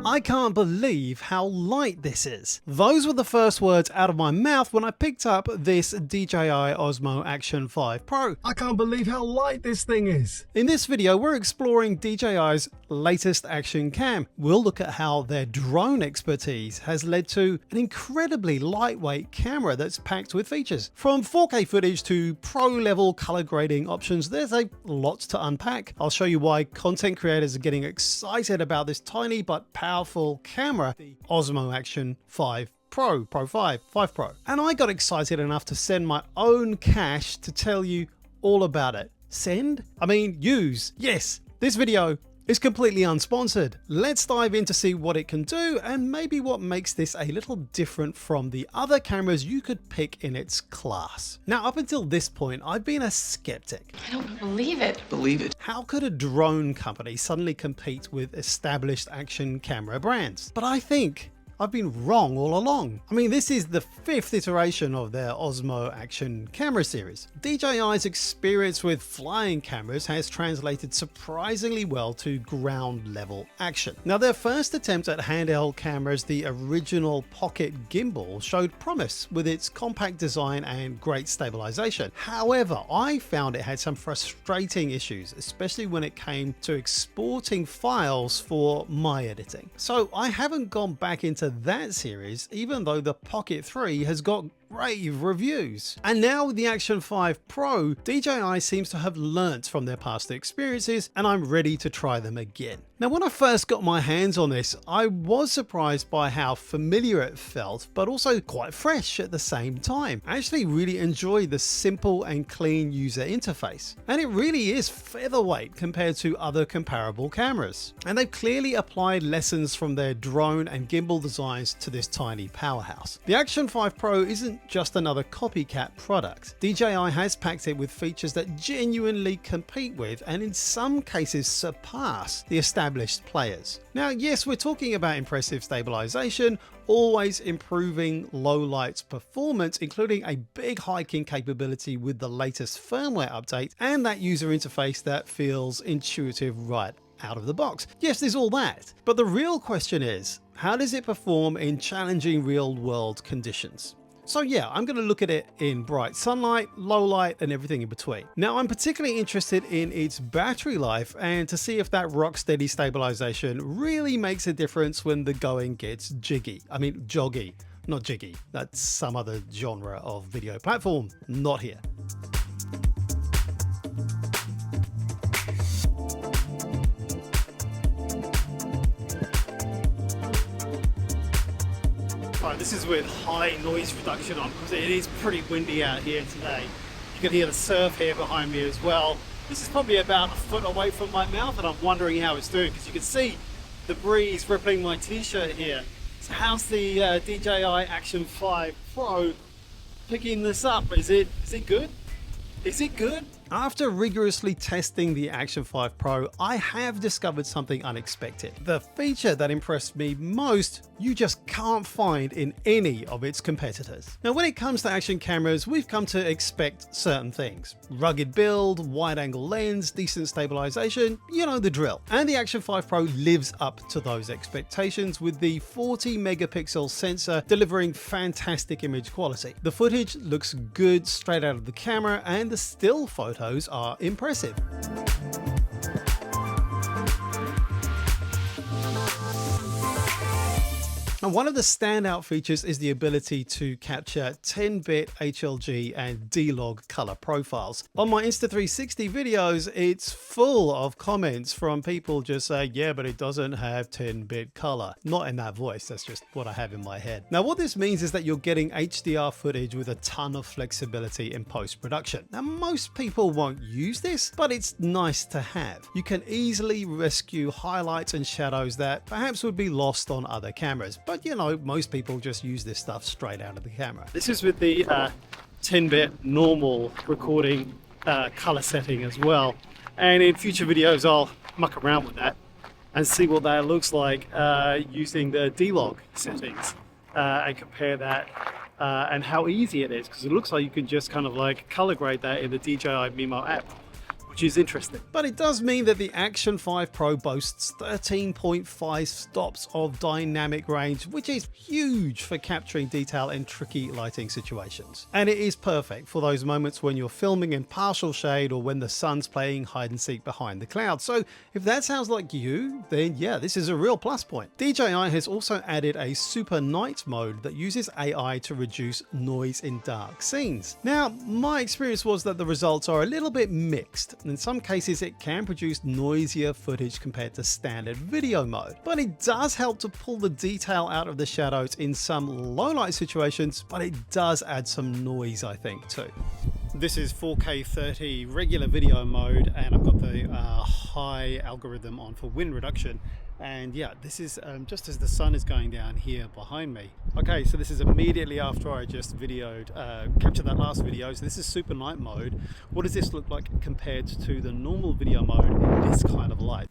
I can't believe how light this is. Those were the first words out of my mouth when I picked up this DJI Osmo Action 5 Pro. I can't believe how light this thing is. In this video, we're exploring DJI's latest action cam. We'll look at how their drone expertise has led to an incredibly lightweight camera that's packed with features. From 4K footage to pro-level color grading options, there's a lot to unpack. I'll show you why content creators are getting excited about this tiny but powerful camera, the Osmo Action 5 Pro, Pro 5, 5 Pro. And I got excited enough to send my own cash to tell you all about it. Send? I mean, use. Yes, this video is completely unsponsored. Let's dive in to see what it can do and maybe what makes this a little different from the other cameras you could pick in its class. Now, up until this point, I've been a skeptic. I don't believe it. Believe it. How could a drone company suddenly compete with established action camera brands? But I think I've been wrong all along. I mean, this is the 5th iteration of their Osmo Action camera series. DJI's experience with flying cameras has translated surprisingly well to ground level action. Now, their first attempt at handheld cameras, the original Pocket Gimbal, showed promise with its compact design and great stabilization. However, I found it had some frustrating issues, especially when it came to exporting files for my editing. So I haven't gone back into that series, even though the Pocket 3 has got rave reviews. And now with the Action 5 Pro, DJI seems to have learnt from their past experiences, and I'm ready to try them again. Now, when I first got my hands on this, I was surprised by how familiar it felt, but also quite fresh at the same time. I actually really enjoyed the simple and clean user interface, and it really is featherweight compared to other comparable cameras. And they've clearly applied lessons from their drone and gimbal designs to this tiny powerhouse. The Action 5 Pro isn't just another copycat product. DJI has packed it with features that genuinely compete with, and in some cases surpass, the established players. Now, yes, we're talking about impressive stabilization, always improving low lights performance, including a big hike in capability with the latest firmware update, and that user interface that feels intuitive right out of the box. Yes, there's all that. But the real question is, how does it perform in challenging real-world conditions? So yeah, I'm going to look at it in bright sunlight, low light, and everything in between. Now, I'm particularly interested in its battery life and to see if that rock steady stabilization really makes a difference when the going gets jiggy. I mean, joggy, not jiggy. That's some other genre of video platform, not here. This is with high noise reduction on because it is pretty windy out here today. You can hear the surf here behind me as well. This is probably about a foot away from my mouth, and I'm wondering how it's doing because you can see the breeze rippling my t-shirt here. So how's the DJI Action 5 Pro picking this up? Is it good? Is it good? After rigorously testing the Action 5 Pro, I have discovered something unexpected. The feature that impressed me most, you just can't find in any of its competitors. Now, when it comes to action cameras, we've come to expect certain things. Rugged build, wide-angle lens, decent stabilization, you know the drill. And the Action 5 Pro lives up to those expectations with the 40 megapixel sensor delivering fantastic image quality. The footage looks good straight out of the camera, and the still photos are impressive. And one of the standout features is the ability to capture 10-bit HLG and D-Log color profiles. On my Insta360 videos, it's full of comments from people just saying, yeah, but it doesn't have 10-bit color. Not in that voice, that's just what I have in my head. Now, what this means is that you're getting HDR footage with a ton of flexibility in post-production. Now, most people won't use this, but it's nice to have. You can easily rescue highlights and shadows that perhaps would be lost on other cameras. But you know, most people just use this stuff straight out of the camera. This is with the 10-bit normal recording color setting as well. And in future videos, I'll muck around with that and see what that looks like using the D-Log settings and compare that and how easy it is, because it looks like you can just kind of like color grade that in the DJI Mimo app, which is interesting. But it does mean that the Action 5 Pro boasts 13.5 stops of dynamic range, which is huge for capturing detail in tricky lighting situations. And it is perfect for those moments when you're filming in partial shade or when the sun's playing hide and seek behind the clouds. So if that sounds like you, then yeah, this is a real plus point. DJI has also added a super night mode that uses AI to reduce noise in dark scenes. Now, my experience was that the results are a little bit mixed. In some cases, it can produce noisier footage compared to standard video mode, but it does help to pull the detail out of the shadows in some low light situations, but it does add some noise, I think, too. This is 4K 30 regular video mode, and I've got the high algorithm on for wind reduction. And yeah, this is just as the sun is going down here behind me. Okay, so this is immediately after I just captured that last video. So this is super night mode. What does this look like compared to the normal video mode in this kind of light?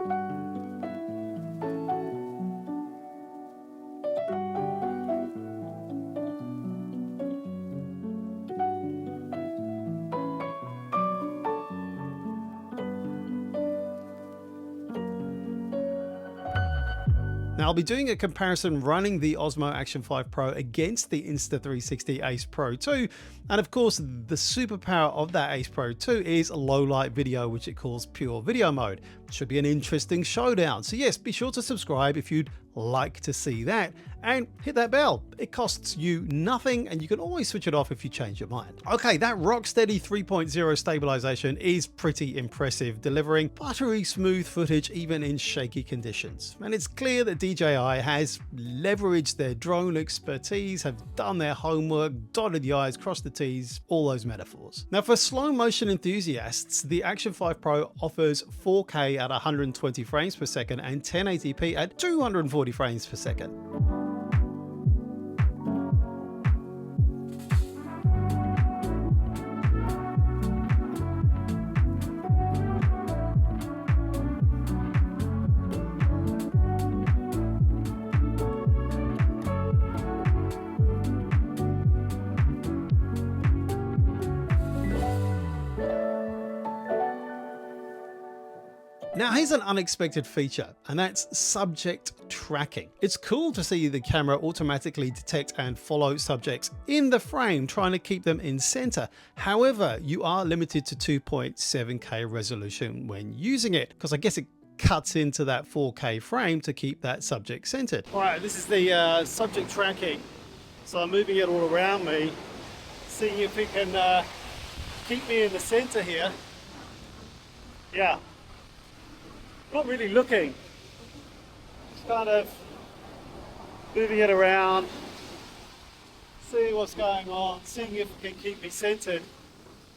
Now I'll be doing a comparison running the Osmo Action 5 Pro against the Insta360 Ace Pro 2, and of course the superpower of that Ace Pro 2 is low light video, which it calls pure video mode. Should be an interesting showdown, so yes, be sure to subscribe if you'd like to see that, and hit that bell. It costs you nothing and you can always switch it off if you change your mind. Okay, that Rocksteady 3.0 stabilization is pretty impressive, delivering buttery smooth footage even in shaky conditions. And it's clear that DJI has leveraged their drone expertise, have done their homework, dotted the I's, crossed the T's, all those metaphors. Now for slow motion enthusiasts, the Action 5 Pro offers 4K at 120 frames per second and 1080p at 240 frames per second. Now here's an unexpected feature, and that's subject tracking. It's cool to see the camera automatically detect and follow subjects in the frame, trying to keep them in center. However, you are limited to 2.7K resolution when using it, because I guess it cuts into that 4K frame to keep that subject centered. All right, this is the subject tracking. So I'm moving it all around me, seeing if it can keep me in the center here. Yeah. Not really looking, just kind of moving it around, seeing what's going on, seeing if it can keep me centered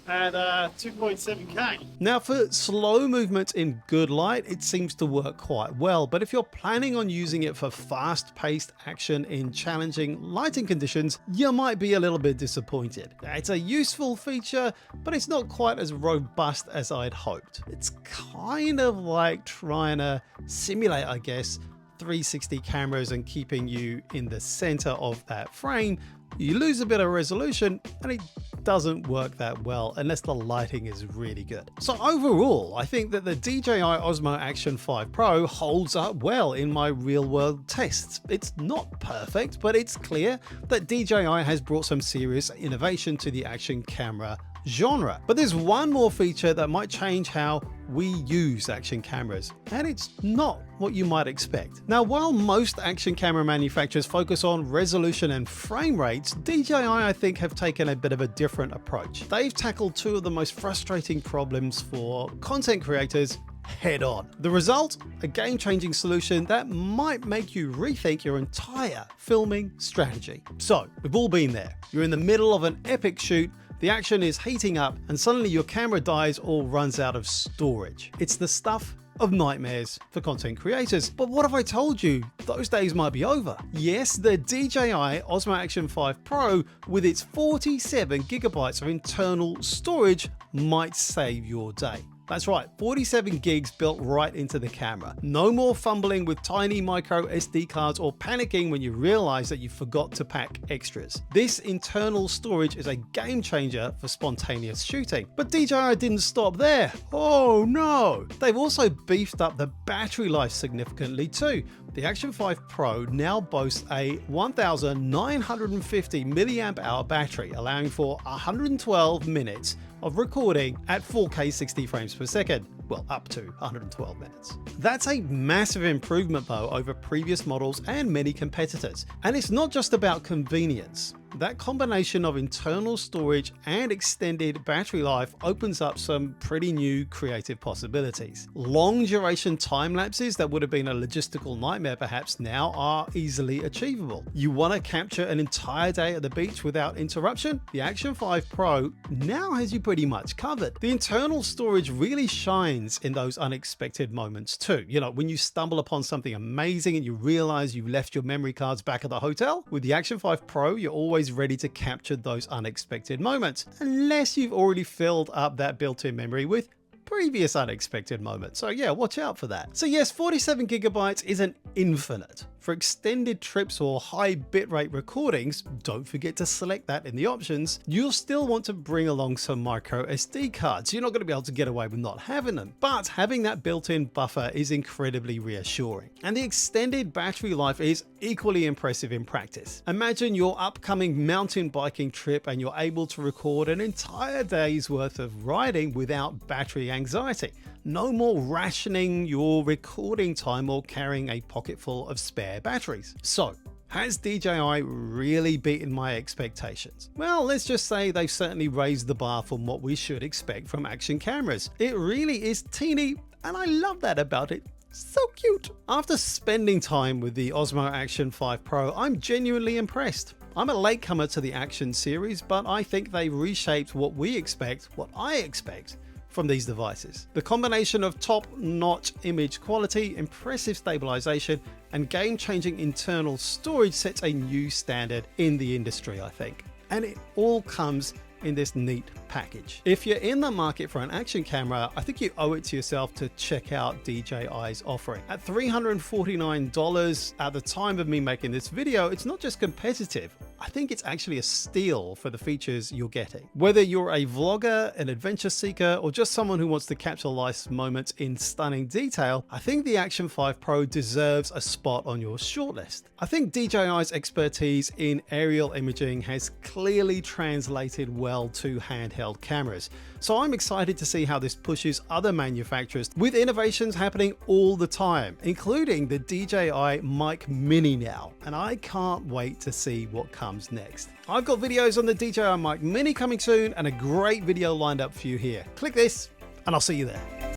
at 2.7K. Now for slow movement in good light, it seems to work quite well, but if you're planning on using it for fast-paced action in challenging lighting conditions, you might be a little bit disappointed. It's a useful feature, but it's not quite as robust as I'd hoped. It's kind of like trying to simulate, I guess, 360 cameras and keeping you in the center of that frame. You lose a bit of resolution and it doesn't work that well unless the lighting is really good. So overall, I think that the DJI Osmo Action 5 Pro holds up well in my real world tests. It's not perfect, but it's clear that DJI has brought some serious innovation to the action camera genre. But there's one more feature that might change how we use action cameras, and it's not what you might expect. Now, while most action camera manufacturers focus on resolution and frame rates, DJI, I think, have taken a bit of a different approach. They've tackled two of the most frustrating problems for content creators head on. The result? A game-changing solution that might make you rethink your entire filming strategy. So, we've all been there. You're in the middle of an epic shoot, the action is heating up, and suddenly your camera dies or runs out of storage. It's the stuff of nightmares for content creators. But what if I told you those days might be over? Yes, the DJI Osmo Action 5 Pro with its 47 gigabytes of internal storage might save your day. That's right, 47 gigs built right into the camera. No more fumbling with tiny micro SD cards or panicking when you realize that you forgot to pack extras. This internal storage is a game changer for spontaneous shooting. But DJI didn't stop there. Oh no! They've also beefed up the battery life significantly too. The Action 5 Pro now boasts a 1950 milliamp hour battery, allowing for 112 minutes of recording at 4K 60 frames per second. Well, up to 112 minutes. That's a massive improvement though over previous models and many competitors. And it's not just about convenience. That combination of internal storage and extended battery life opens up some pretty new creative possibilities. Long duration time lapses that would have been a logistical nightmare perhaps now are easily achievable. You want to capture an entire day at the beach without interruption? The Action 5 Pro now has you pretty much covered. The internal storage really shines in those unexpected moments too. You know, when you stumble upon something amazing and you realize you've left your memory cards back at the hotel, with the Action 5 Pro, you're always ready to capture those unexpected moments, unless you've already filled up that built-in memory with previous unexpected moments. So yeah, watch out for that. So yes, 47 gigabytes isn't infinite. For extended trips or high bitrate recordings, don't forget to select that in the options. You'll still want to bring along some micro SD cards. You're not going to be able to get away with not having them, but having that built-in buffer is incredibly reassuring. And the extended battery life is equally impressive in practice. Imagine your upcoming mountain biking trip and you're able to record an entire day's worth of riding without battery anxiety. No more rationing your recording time or carrying a pocket full of spare batteries. So, has DJI really beaten my expectations? Well, let's just say they've certainly raised the bar from what we should expect from action cameras. It really is teeny, and I love that about it. So cute. After spending time with the Osmo Action 5 Pro, I'm genuinely impressed. I'm a latecomer to the Action series, but I think they reshaped what I expect from these devices. The combination of top-notch image quality, impressive stabilization, and game-changing internal storage sets a new standard in the industry, I think. And it all comes in this neat package. If you're in the market for an action camera, I think you owe it to yourself to check out DJI's offering. At $349 at the time of me making this video, it's not just competitive, I think it's actually a steal for the features you're getting. Whether you're a vlogger, an adventure seeker, or just someone who wants to capture life's moments in stunning detail, I think the Action 5 Pro deserves a spot on your shortlist. I think DJI's expertise in aerial imaging has clearly translated well to handheld cameras. So I'm excited to see how this pushes other manufacturers with innovations happening all the time, including the DJI Mic Mini now, and I can't wait to see what comes next. I've got videos on the DJI Mic Mini coming soon and a great video lined up for you here. Click this and I'll see you there.